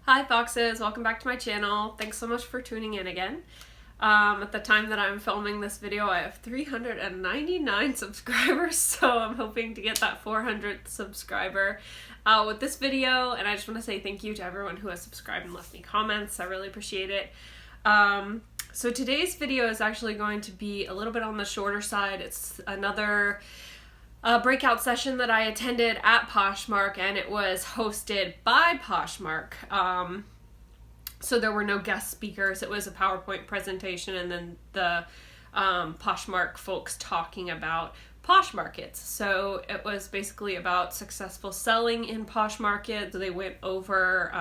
Hi Foxes, welcome back to my channel. Thanks so much for tuning in again. At the time that I'm filming this video, I have 399 subscribers, so I'm hoping to get that 400th subscriber with this video, and I just want to say thank you to everyone who has subscribed and left me comments. I really appreciate it. So today's video is actually going to be a little bit on the shorter side. It's another breakout session that I attended at Poshmark, and it was hosted by Poshmark. So there were no guest speakers. It was a PowerPoint presentation and then the Poshmark folks talking about Posh Markets. So it was basically about successful selling in Posh Markets. They went over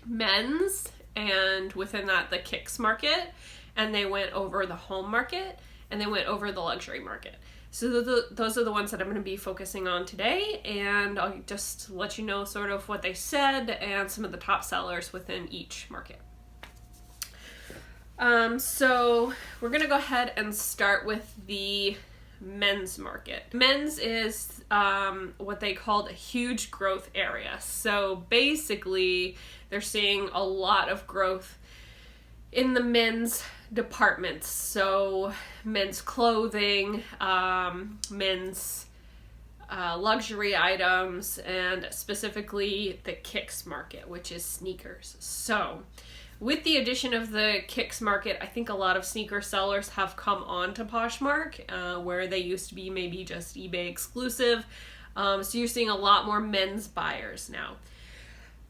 men's, and within that the kicks market, and they went over the home market, and they went over the luxury market. So those are the ones that I'm going to be focusing on today, and I'll just let you know sort of what they said and some of the top sellers within each market. So we're going to go ahead and start with the men's market. Men's is what they called a huge growth area. So basically they're seeing a lot of growth in the men's departments. So men's clothing, men's luxury items, and specifically the kicks market, which is sneakers. So with the addition of the kicks market, I think a lot of sneaker sellers have come on to Poshmark, where they used to be maybe just eBay exclusive. So you're seeing a lot more men's buyers now.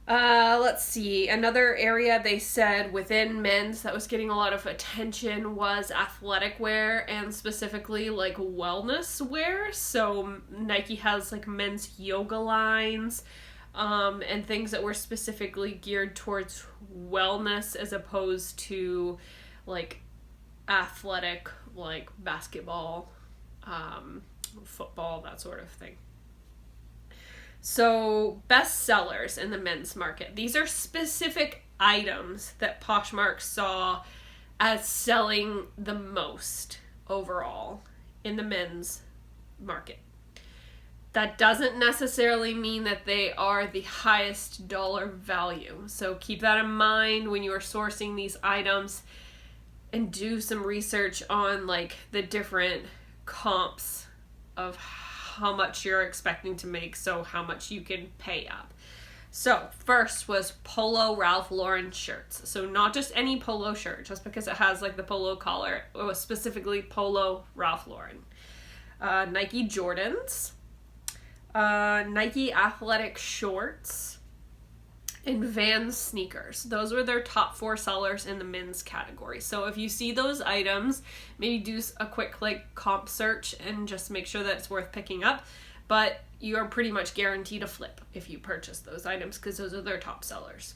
Let's see, another area they said within men's that was getting a lot of attention was athletic wear, and specifically like wellness wear. So Nike has like men's yoga lines, and things that were specifically geared towards wellness as opposed to like athletic, like basketball, football, that sort of thing. So bestsellers in the men's market. These are specific items that Poshmark saw as selling the most overall in the men's market. That doesn't necessarily mean that they are the highest dollar value. So keep that in mind when you are sourcing these items, and do some research on like the different comps of how much you're expecting to make, so how much you can pay up. So first was Polo Ralph Lauren shirts. So not just any Polo shirt, just because it has like the Polo collar. It was specifically Polo Ralph Lauren. Nike Jordans, Nike athletic shorts, and Vans sneakers. Those were their top 4 sellers in the men's category. So if you see those items, maybe do a quick like comp search and just make sure that it's worth picking up. But you are pretty much guaranteed a flip if you purchase those items, because those are their top sellers.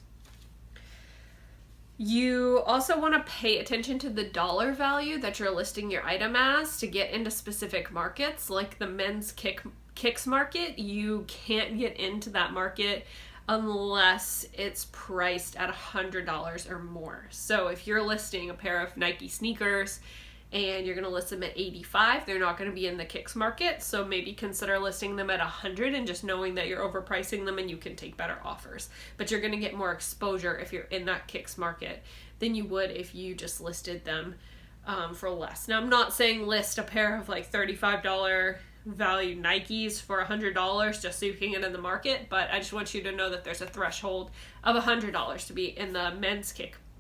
You also want to pay attention to the dollar value that you're listing your item as to get into specific markets. Like the men's kicks market, you can't get into that market unless it's priced at $100 or more. So if you're listing a pair of Nike sneakers and you're going to list them at $85, they're not going to be in the kicks market. So maybe consider listing them at $100 and just knowing that you're overpricing them and you can take better offers. But you're going to get more exposure if you're in that kicks market than you would if you just listed them for less. Now, I'm not saying list a pair of like $35 value Nikes for $100 just so you can get in the market, but I just want you to know that there's a threshold of $100 to be in the men's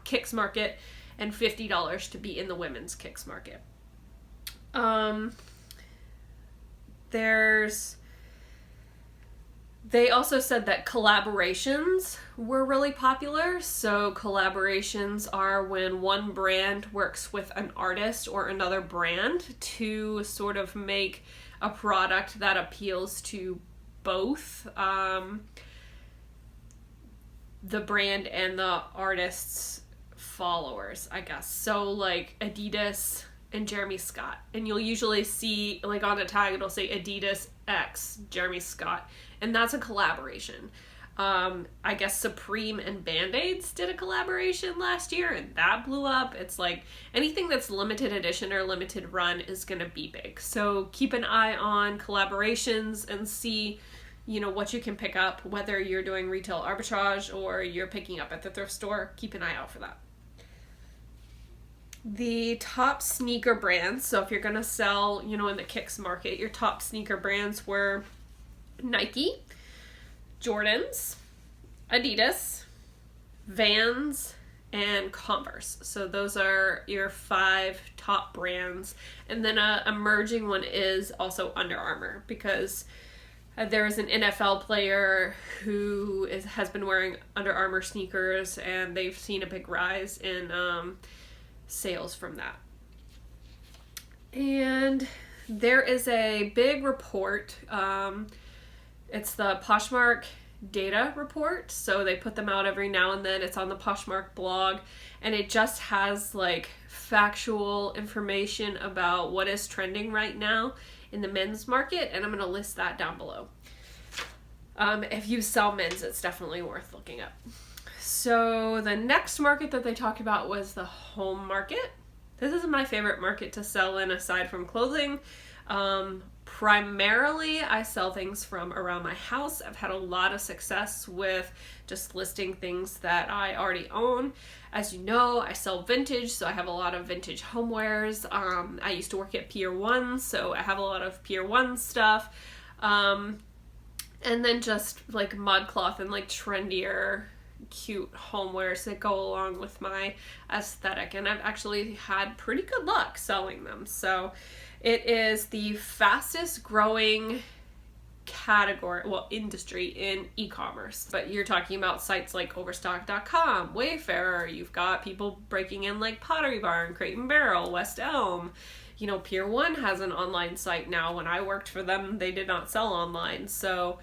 kicks market and $50 to be in the women's kicks market. They also said that collaborations were really popular. So collaborations are when one brand works with an artist or another brand to sort of make a product that appeals to both the brand and the artist's followers, I guess. So like Adidas and Jeremy Scott, and you'll usually see like on a tag it'll say Adidas X Jeremy Scott, and that's a collaboration. I guess Supreme and Band-Aids did a collaboration last year, and that blew up. It's like anything that's limited edition or limited run is going to be big. So keep an eye on collaborations and see you know, what you can pick up, whether you're doing retail arbitrage or you're picking up at the thrift store. Keep an eye out for that. The top sneaker brands, so if you're going to sell, you know, in the kicks market, your top sneaker brands were Nike, Jordans, Adidas, Vans, and Converse. So those are your 5 top brands. And then a emerging one is also Under Armour, because there is an NFL player who has been wearing Under Armour sneakers, and they've seen a big rise in sales from that. And there is a big report. It's the Poshmark Data report. So they put them out every now and then. It's on the Poshmark blog, and it just has like factual information about what is trending right now in the men's market, and I'm going to list that down below. If you sell men's, it's definitely worth looking up. So the next market that they talked about was the home market. This is my favorite market to sell in aside from clothing. Primarily, I sell things from around my house. I've had a lot of success with just listing things that I already own. As you know, I sell vintage, so I have a lot of vintage homewares. I used to work at Pier 1, so I have a lot of Pier 1 stuff. And then just like ModCloth and like trendier, cute homewares that go along with my aesthetic. And I've actually had pretty good luck selling them. So it is the fastest growing category, well, industry in e-commerce. But you're talking about sites like Overstock.com, Wayfair. You've got people breaking in like Pottery Barn, Crate and Barrel, West Elm. You know, Pier 1 has an online site now. When I worked for them, they did not sell online. So,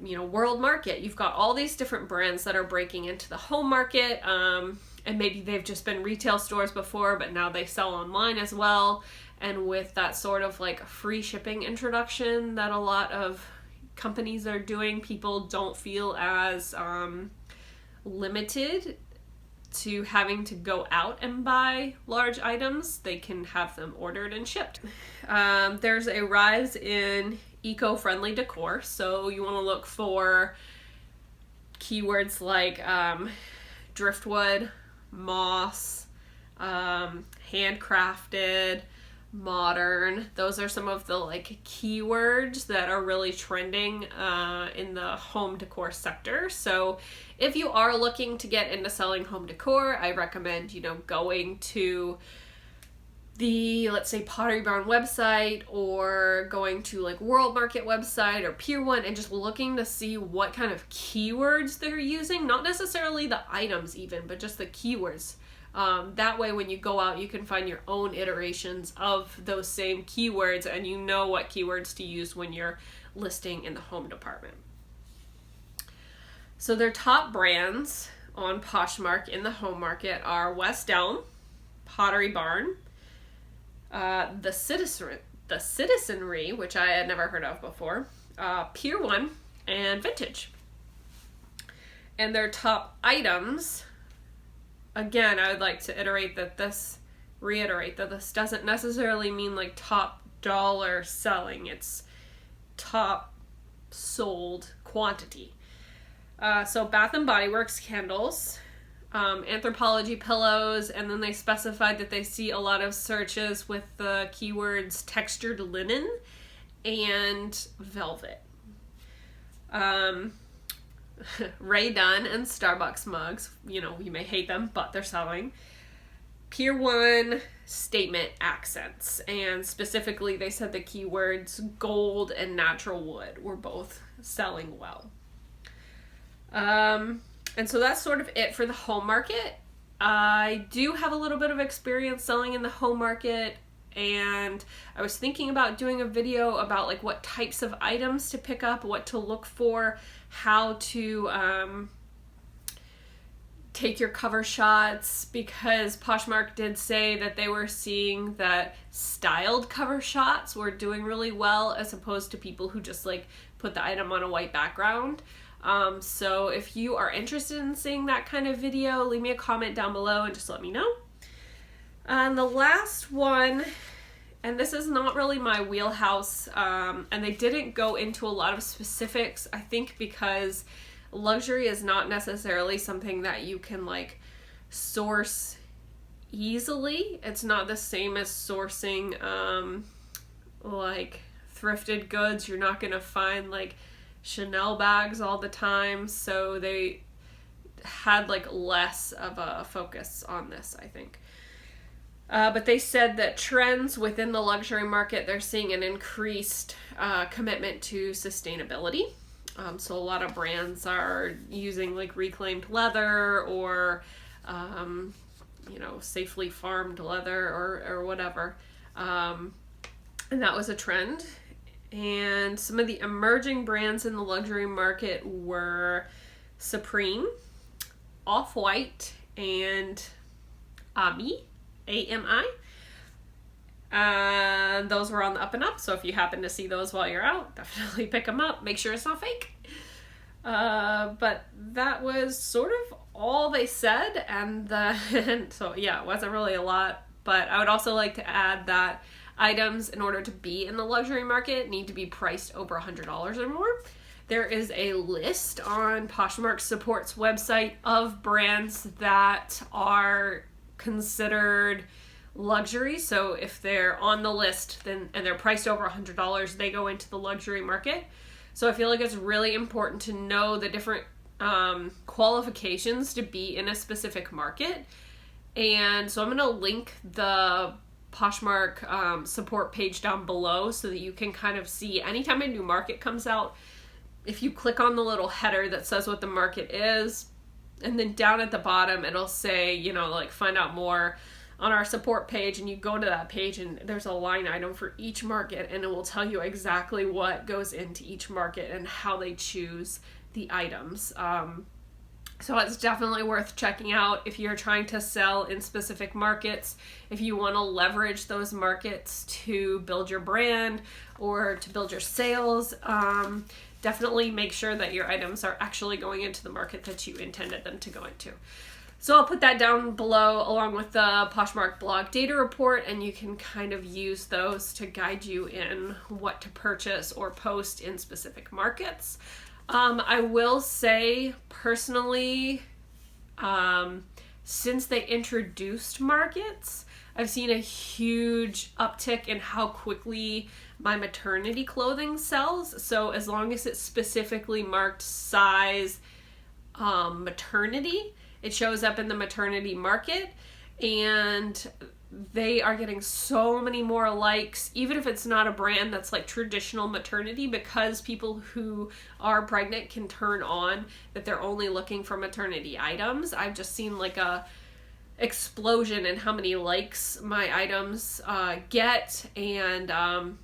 you know, World Market, you've got all these different brands that are breaking into the home market. And maybe they've just been retail stores before, but now they sell online as well. And with that sort of like free shipping introduction that a lot of companies are doing, people don't feel as limited to having to go out and buy large items. They can have them ordered and shipped. There's a rise in eco-friendly decor, so you want to look for keywords like driftwood, moss, handcrafted, modern. Those are some of the like keywords that are really trending in the home decor sector. So if you are looking to get into selling home decor, I recommend, you know, going to the, let's say, Pottery Barn website, or going to like World Market website or Pier 1 and just looking to see what kind of keywords they're using. Not necessarily the items even, but just the keywords. That way when you go out, you can find your own iterations of those same keywords, and you know what keywords to use when you're listing in the home department. So their top brands on Poshmark in the home market are West Elm, Pottery Barn, the Citizenry, which I had never heard of before, Pier 1, and Vintage. And their top items, again, I would like to reiterate that this doesn't necessarily mean like top dollar selling. It's top sold quantity. So Bath and Body Works candles, Anthropologie pillows, and then they specified that they see a lot of searches with the keywords textured linen and velvet. Ray Dunn and Starbucks mugs, you know, you may hate them, but they're selling. Pier 1 statement accents, and specifically they said the keywords gold and natural wood were both selling well. And so that's sort of it for the home market. I do have a little bit of experience selling in the home market, and I was thinking about doing a video about like what types of items to pick up, what to look for, how to take your cover shots, because Poshmark did say that they were seeing that styled cover shots were doing really well as opposed to people who just like put the item on a white background. So if you are interested in seeing that kind of video, leave me a comment down below and just let me know. And the last one and this is not really my wheelhouse, and they didn't go into a lot of specifics, I think because luxury is not necessarily something that you can like source easily. It's not the same as sourcing like thrifted goods. You're not gonna find like Chanel bags all the time, so they had like less of a focus on this, I think. But they said that trends within the luxury market, they're seeing an increased commitment to sustainability. So a lot of brands are using like reclaimed leather or you know, safely farmed leather or whatever. And that was a trend. And some of the emerging brands in the luxury market were Supreme, Off-White, and Ami, A-M-I. Those were on the up and up, so if you happen to see those while you're out, definitely pick them up. Make sure it's not fake. But that was sort of all they said, and so yeah, it wasn't really a lot, but I would also like to add that items, in order to be in the luxury market, need to be priced over $100 or more. There is a list on Poshmark Support's website of brands that are considered luxury. So if they're on the list and they're priced over $100, they go into the luxury market. So I feel like it's really important to know the different qualifications to be in a specific market. And so I'm going to link the Poshmark support page down below so that you can kind of see anytime a new market comes out. If you click on the little header that says what the market is, and then down at the bottom it'll say, you know, like find out more on our support page, and you go to that page and there's a line item for each market, and it will tell you exactly what goes into each market and how they choose the items. So it's definitely worth checking out if you're trying to sell in specific markets, if you want to leverage those markets to build your brand or to build your sales. Definitely make sure that your items are actually going into the market that you intended them to go into. So I'll put that down below along with the Poshmark blog data report, and you can kind of use those to guide you in what to purchase or post in specific markets. I will say personally, since they introduced markets, I've seen a huge uptick in how quickly my maternity clothing sells. So as long as it's specifically marked size maternity, it shows up in the maternity market, and they are getting so many more likes, even if it's not a brand that's like traditional maternity, because people who are pregnant can turn on that they're only looking for maternity items. I've just seen like a explosion in how many likes my items get, and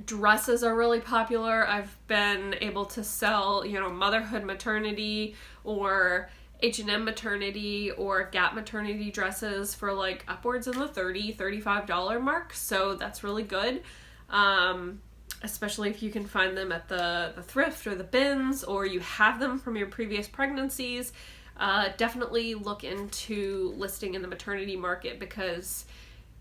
dresses are really popular. I've been able to sell, you know, motherhood maternity or H&M maternity or Gap maternity dresses for like upwards in the $30-$35 mark, so that's really good, especially if you can find them at the thrift or the bins, or you have them from your previous pregnancies. Definitely look into listing in the maternity market, because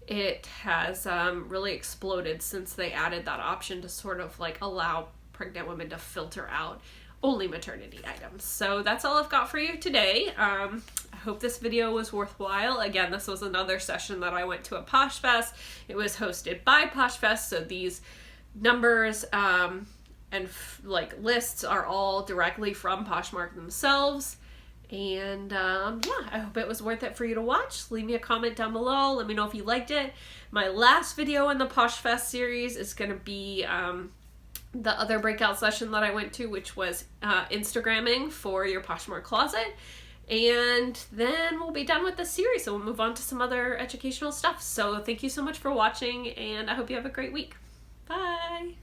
it has really exploded since they added that option to sort of like allow pregnant women to filter out only maternity items. So that's all I've got for you today. I hope this video was worthwhile. Again, this was another session that I went to at Poshfest. It was hosted by Poshfest, so these numbers and like lists are all directly from Poshmark themselves. And yeah, I hope it was worth it for you to watch. Leave me a comment down below. Let me know if you liked it. My last video in the Poshfest series is going to be the other breakout session that I went to, which was Instagramming for your Poshmark closet. And then we'll be done with the series, so we'll move on to some other educational stuff. So thank you so much for watching, and I hope you have a great week. Bye!